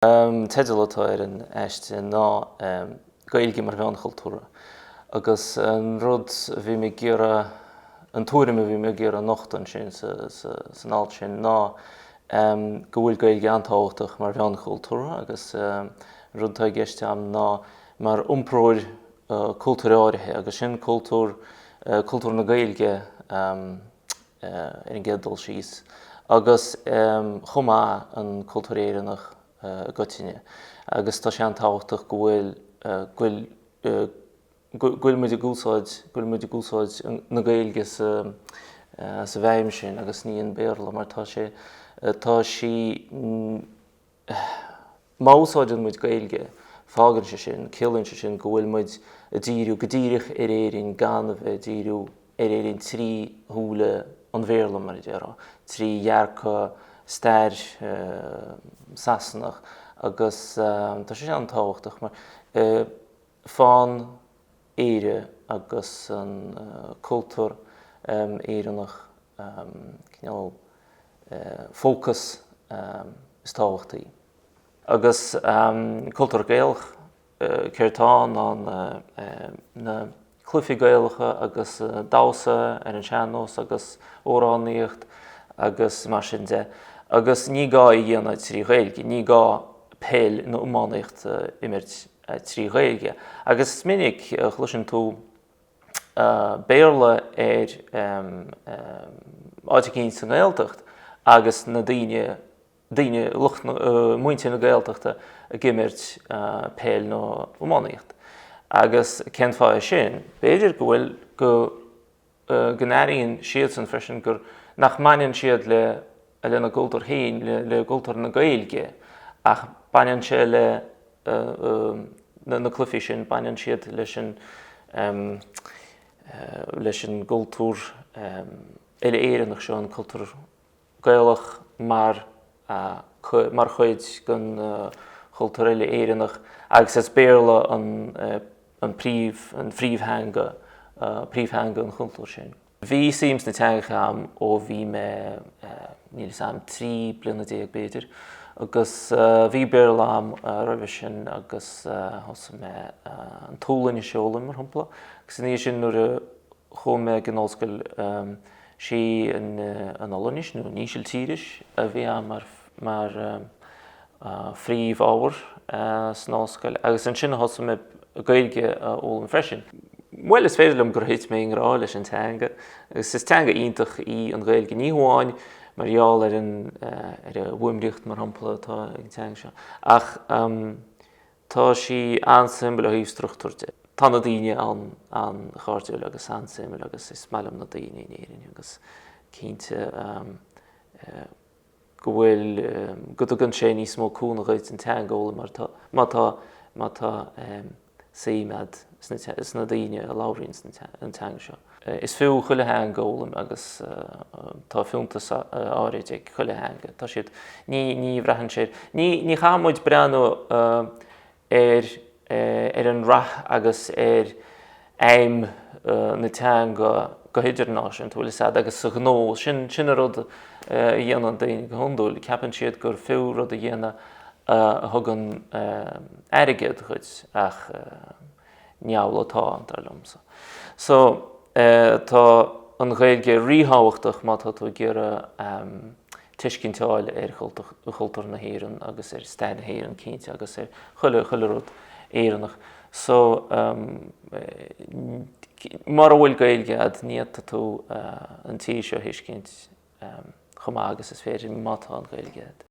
Teideal atá an aiste ná Ghaeilge mar Mheán Cultúrtha. Agus an rud bhí mé gcéire an túirim a bhí mé gcéire nochtain sin san áit sin ná go bhfuil Ghaeilge antáhachtach mar Mheán Cultúrtha agus rud tá gceiste am ná mar iompróir cultúráirithe agus sin cultúr na Ghaeilge ar an gcéaddul síos. Agus chumá an cultúréireannach gotíine. Agus tá sé antáhachtach go bhfuil muid gúsáid na Ghaeilge sa bheim sin agus níon béarla mar tá sí má úsáideann muid Ghaeilge fágann sé sin, ciallainn sé sin go bhfuil muid díriú go dtíirich ar éireann ganamh díriú ar éireann trí thúla an bhéarla mar dheará, trí dhearcha stair sasannach agus tá sé antáhachtach mar faoin éire agus an cultúr éireannach fócas is táhachtaí. Agus cultúr Gaeilge céirtá na cluifi Gaeilge agus dása ar an seanós agus óráníocht agus mar sin de. Agus ní gá i dhéanana trí Ghaeilge, ní gá péil na umánaíocht imirt trí Ghaeilge. Agus minic chluiseann tú béarla ar áiticí san Gaeltacht agus na daoine muinte na Gaeltachta a gimirt péil na umánaíocht. Agus cén fáil sin, béidir go bhfuil go gnéiríonn siad san freisin gur nach mainneann siad le na cultúr hain, le cultúr na Ghaeilge, ach bainneann sé le na cluifi sin, bainneann siad leis an cultúr éireannach seo an cultúr Gaeilge mar chuid gon cultúr éireannach agus is béarla an phríomhthanga an cultúr sin. Bhí siams na teagacha am ó bhí me níl am 3 bliana déag béidir agus bhí béarla am roimh sin agus thosa me an túlainn i seoladh mar thumpla agus níos sin nuair a chum me an Ollscoil sí an Ealaíon nó níosil tíris a bhí am mar phríomhábhar san Ollscoil agus an sin thosa me Ghaeilge ólam freisin. Well is féidir gur héit mé ngrá leis an teanga, agus is teanga iontach í an Ghaeilge ní hamháin mar gheall ar a bhuaimríocht mar shampla atá ag teanga seo. Ach tá sí ansymbol a híomhstruchtúirte. Tá na daoine an cháirtiúil agus ansymbol agus is mailim na daoine in éireann agus cinnte go bhfuil go dtugann sé níos mó cúna réit an teanga óla mar tá saoimead is na daoine a labhraíonn an teanga seo. Is fiú chuile hanga ólam agus tá fiúntas áirid ag chuile hanga. Tá siad ní bhreathn sér. Ní chamuid breanú ar an rath agus ar aim na teanga go idirnáisiúint bhfuil is agus sa gnó sin a rud a dhéanaan daoine go hiondúil. Ceapann siad gur fiú rud a dhéana a thugann airigid chuid ach neall atá an tar lumsa. So tá an Ghaeilge ríthábhachtach má tá tú gcéire tuiscinteáil ar chultúr na hÉireann agus ar staid na hÉireann cinnte agus ar chuile rud éireannach. So mar bhfuil Ghaeilge níiad tú an tí seo thuiscint chumá agus is féidir mátá an Ghaeilge.